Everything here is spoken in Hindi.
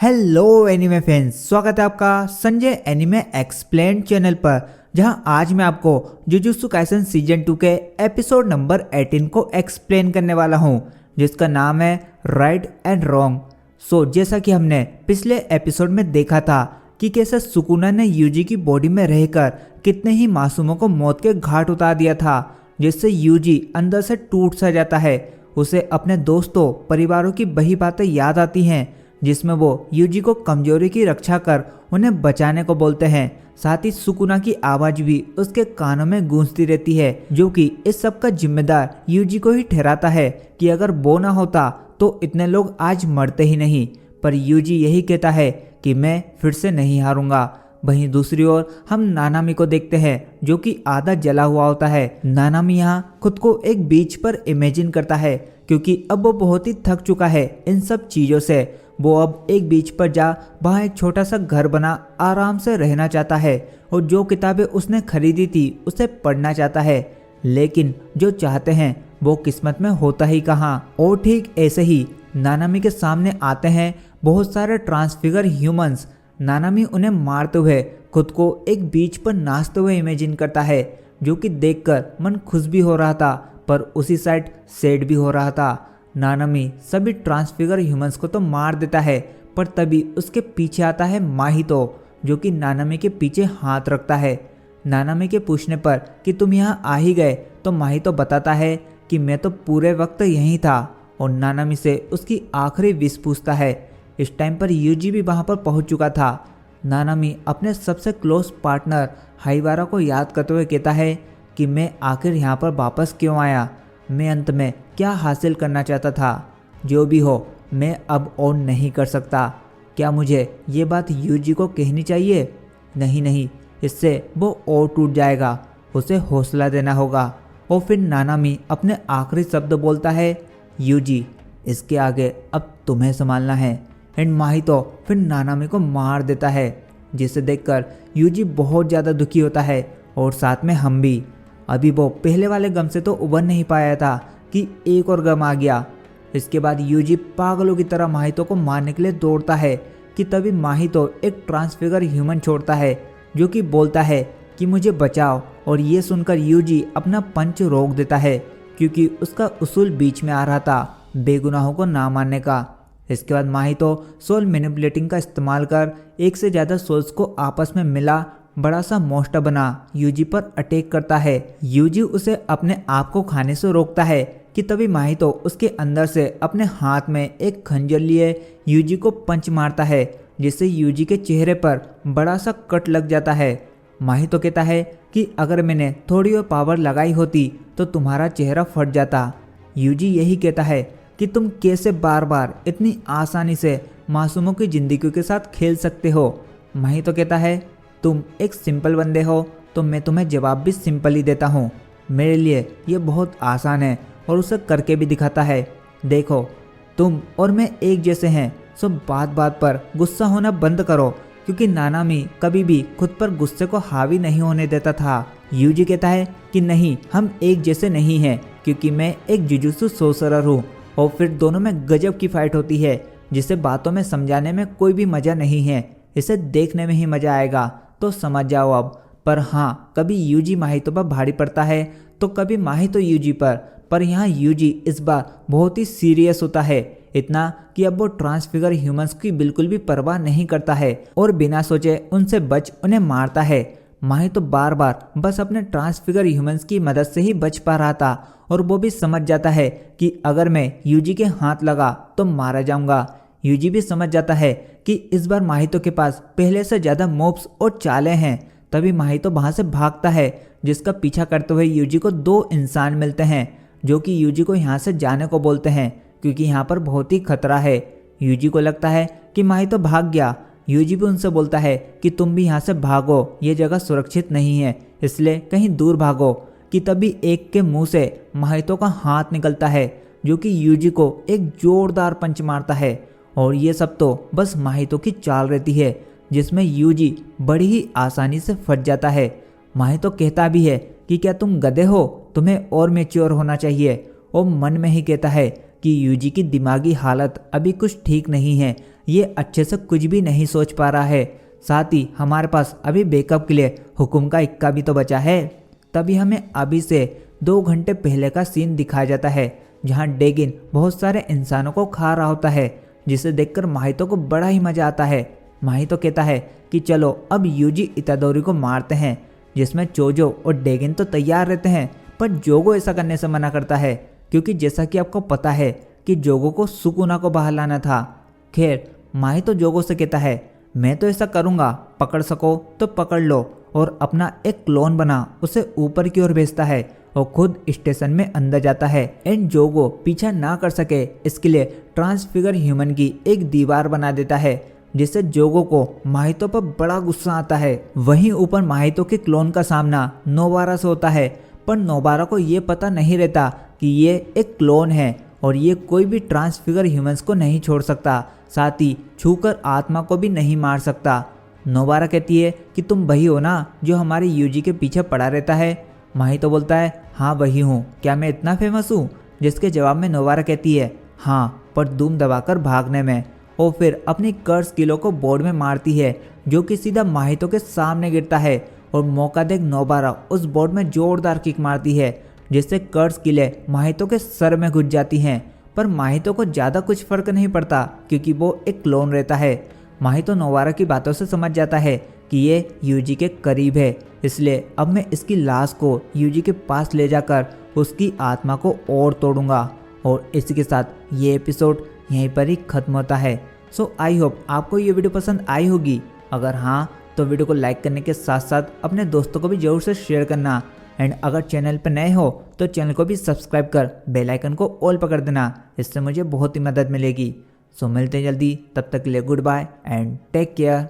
हेलो एनिमे फैंस, स्वागत है आपका संजय एनिमे एक्सप्लेन चैनल पर, जहां आज मैं आपको जुजुत्सु काइसेन सीजन 2 के एपिसोड नंबर 18 को एक्सप्लेन करने वाला हूं, जिसका नाम है राइट एंड रॉन्ग। जैसा कि हमने पिछले एपिसोड में देखा था कि कैसे सुकुना ने यूजी की बॉडी में रहकर कितने ही मासूमों को मौत के घाट उतार दिया था, जिससे यूजी अंदर से टूट सा जाता है। उसे अपने दोस्तों परिवारों की वही बातें याद आती हैं जिसमें वो यूजी को कमजोरी की रक्षा कर उन्हें बचाने को बोलते हैं। साथ ही सुकुना की आवाज भी उसके कानों में गूंजती रहती है, जो कि इस सब का जिम्मेदार यूजी को ही ठहराता है कि अगर वो ना होता तो इतने लोग आज मरते ही नहीं। पर यूजी यही कहता है कि मैं फिर से नहीं हारूंगा। वहीं दूसरी ओर हम नानामी को देखते हैं, जो कि आधा जला हुआ होता है। नानामी यहाँ खुद को एक बीच पर इमेजिन करता है, क्योंकि अब वो बहुत ही थक चुका है इन सब चीजों से। वो अब एक बीच पर जा वहाँ एक छोटा सा घर बना आराम से रहना चाहता है, और जो किताबें उसने खरीदी थी उसे पढ़ना चाहता है। लेकिन जो चाहते हैं वो किस्मत में होता ही कहाँ। और ठीक ऐसे ही नानामी के सामने आते हैं बहुत सारे ट्रांसफिगर ह्यूमंस। नानामी उन्हें मारते हुए खुद को एक बीच पर नाचते हुए इमेजिन करता है, जो कि देखकर मन खुश भी हो रहा था पर उसी साइड सैड भी हो रहा था। नानामी सभी ट्रांसफिगर ह्यूमंस को तो मार देता है, पर तभी उसके पीछे आता है माहितो, जो कि नानामी के पीछे हाथ रखता है। नानामी के पूछने पर कि तुम यहाँ आ ही गए, तो माहितो बताता है कि मैं तो पूरे वक्त यहीं था, और नानामी से उसकी आखिरी विश पूछता है। इस टाइम पर यूजी भी वहाँ पर पहुँच चुका था। नानामी अपने सबसे क्लोज पार्टनर हाइवारा को याद करते हुए कहता है कि मैं आखिर यहाँ पर वापस क्यों आया, मैं अंत में क्या हासिल करना चाहता था। जो भी हो, मैं अब और नहीं कर सकता। क्या मुझे ये बात यूजी को कहनी चाहिए? नहीं, इससे वो और टूट जाएगा। उसे हौसला देना होगा। और फिर नानामी अपने आखिरी शब्द बोलता है, यूजी इसके आगे अब तुम्हें संभालना है। एंड माहितो फिर नानामी को मार देता है, जिसे देखकर यूजी बहुत ज़्यादा दुखी होता है, और साथ में हम भी। अभी वो पहले वाले गम से तो उबर नहीं पाया था कि एक और गम आ गया। इसके बाद यूजी पागलों की तरह माहितो को मारने के लिए दौड़ता है कि तभी माहितो एक ट्रांसफिगर ह्यूमन छोड़ता है, जो कि बोलता है कि मुझे बचाओ। और ये सुनकर यूजी अपना पंच रोक देता है, क्योंकि उसका उसूल बीच में आ रहा था बेगुनाहों को ना मारने का। इसके बाद माहितो सोल मैनिपुलेटिंग का इस्तेमाल कर एक से ज़्यादा सोल्स को आपस में मिला बड़ा सा मोस्टर बना यूजी पर अटैक करता है। यूजी उसे अपने आप को खाने से रोकता है कि तभी माहितो उसके अंदर से अपने हाथ में एक खंजर लिए यूजी को पंच मारता है, जिससे यूजी के चेहरे पर बड़ा सा कट लग जाता है। माहितो कहता है कि अगर मैंने थोड़ी और पावर लगाई होती तो तुम्हारा चेहरा फट जाता। यूजी यही कहता है कि तुम कैसे बार बार इतनी आसानी से मासूमों की जिंदगी के साथ खेल सकते हो। माहितो कहता है, तुम एक सिंपल बंदे हो तो मैं तुम्हें जवाब भी सिंपल ही देता हूँ। मेरे लिए ये बहुत आसान है, और उसे करके भी दिखाता है। देखो, तुम और मैं एक जैसे हैं, सो बात बात पर गुस्सा होना बंद करो, क्योंकि नानामी कभी भी खुद पर गुस्से को हावी नहीं होने देता था। यूजी कहता है कि नहीं, हम एक जैसे नहीं हैं, क्योंकि मैं एक जुजुत्सु सोर्सरर हूँ। और फिर दोनों में गजब की फाइट होती है, जिसे बातों में समझाने में कोई भी मजा नहीं है, इसे देखने में ही मजा आएगा, तो समझ जाओ अब। पर हाँ, कभी यूजी माहितो पर भारी पड़ता है तो कभी माहितो यूजी पर यहाँ यूजी इस बार बहुत ही सीरियस होता है, इतना कि अब वो ट्रांसफिगर ह्यूमंस की बिल्कुल भी परवाह नहीं करता है, और बिना सोचे उनसे बच उन्हें मारता है। माहितो बार बार बस अपने ट्रांसफिगर ह्यूमंस की मदद से ही बच पा रहा था, और वो भी समझ जाता है कि अगर मैं यूजी के हाथ लगा तो मारा जाऊंगा। यूजी भी समझ जाता है कि इस बार माहितो के पास पहले से ज़्यादा मोब्स और चालें हैं। तभी माहितो वहाँ से भागता है, जिसका पीछा करते हुए यूजी को दो इंसान मिलते हैं, जो कि यूजी को यहाँ से जाने को बोलते हैं, क्योंकि यहाँ पर बहुत ही खतरा है। यूजी को लगता है कि माहितो भाग गया। यूजी भी उनसे बोलता है कि तुम भी यहाँ से भागो, ये जगह सुरक्षित नहीं है, इसलिए कहीं दूर भागो। कि तभी एक के मुंह से माहितो का हाथ निकलता है, जो कि यूजी को एक जोरदार पंच मारता है। और ये सब तो बस माहितो की चाल रहती है, जिसमें यूजी बड़ी ही आसानी से फट जाता है। माहितो कहता भी है कि क्या तुम गधे हो, तुम्हें और मैच्योर होना चाहिए। और मन में ही कहता है कि यूजी की दिमागी हालत अभी कुछ ठीक नहीं है, ये अच्छे से कुछ भी नहीं सोच पा रहा है। साथ ही हमारे पास अभी बैकअप के लिए हुकुम का इक्का भी तो बचा है। तभी हमें अभी से 2 घंटे पहले का सीन दिखाया जाता है, जहां डेगिन बहुत सारे इंसानों को खा रहा होता है, जिसे देखकर माहितो को बड़ा ही मजा आता है। माहितो कहता है कि चलो अब यूजी इतादोरी को मारते हैं, जिसमें चोजो और डेगिन तो तैयार रहते हैं, पर जोगो ऐसा करने से मना करता है, क्योंकि जैसा कि आपको पता है कि जोगो को सुकुना को बाहर लाना था। खैर माहितो जोगो से कहता है मैं तो ऐसा करूँगा, पकड़ सको तो पकड़ लो, और अपना एक क्लोन बना उसे ऊपर की ओर भेजता है और खुद स्टेशन में अंदर जाता है। एंड जोगो पीछा ना कर सके इसके लिए ट्रांसफिगर ह्यूमन की एक दीवार बना देता है, जिससे जोगो को माहितो पर बड़ा गुस्सा आता है। वहीं ऊपर माहितो के क्लोन का सामना नोबारा से होता है, पर नोबारा को ये पता नहीं रहता कि ये एक क्लोन है और ये कोई भी ट्रांसफिगर ह्यूमंस को नहीं छोड़ सकता, साथ ही छूकर आत्मा को भी नहीं मार सकता। नोबारा कहती है कि तुम वही हो ना जो हमारे यूजी के पीछे पड़ा रहता है। माहितो बोलता है हाँ वही हूँ, क्या मैं इतना फेमस हूँ? जिसके जवाब में नोबारा कहती है हाँ, पर दुम दबाकर भागने में। और फिर अपनी कर्स किलो को बोर्ड में मारती है, जो कि सीधा माहितो के सामने गिरता है, और मौका देख नोबारा उस बोर्ड में जोरदार किक मारती है, जिससे कर्स किले माहितो के सर में घुस जाती हैं। पर माहितो को ज़्यादा कुछ फर्क नहीं पड़ता, क्योंकि वो एक क्लोन रहता है। माहितो नोबारा की बातों से समझ जाता है कि ये यूजी के करीब है, इसलिए अब मैं इसकी लाश को यूजी के पास ले जाकर उसकी आत्मा को और तोड़ूंगा। और इसी के साथ ये एपिसोड यहीं पर ही खत्म होता है। सो आई होप आपको ये वीडियो पसंद आई होगी। अगर हाँ तो वीडियो को लाइक करने के साथ साथ अपने दोस्तों को भी जरूर से शेयर करना। एंड अगर चैनल पर नए हो तो चैनल को भी सब्सक्राइब कर बेल आइकन को ऑल पर कर देना, इससे मुझे बहुत ही मदद मिलेगी। सो मिलते हैं जल्दी, तब तक के लिए goodbye and take care.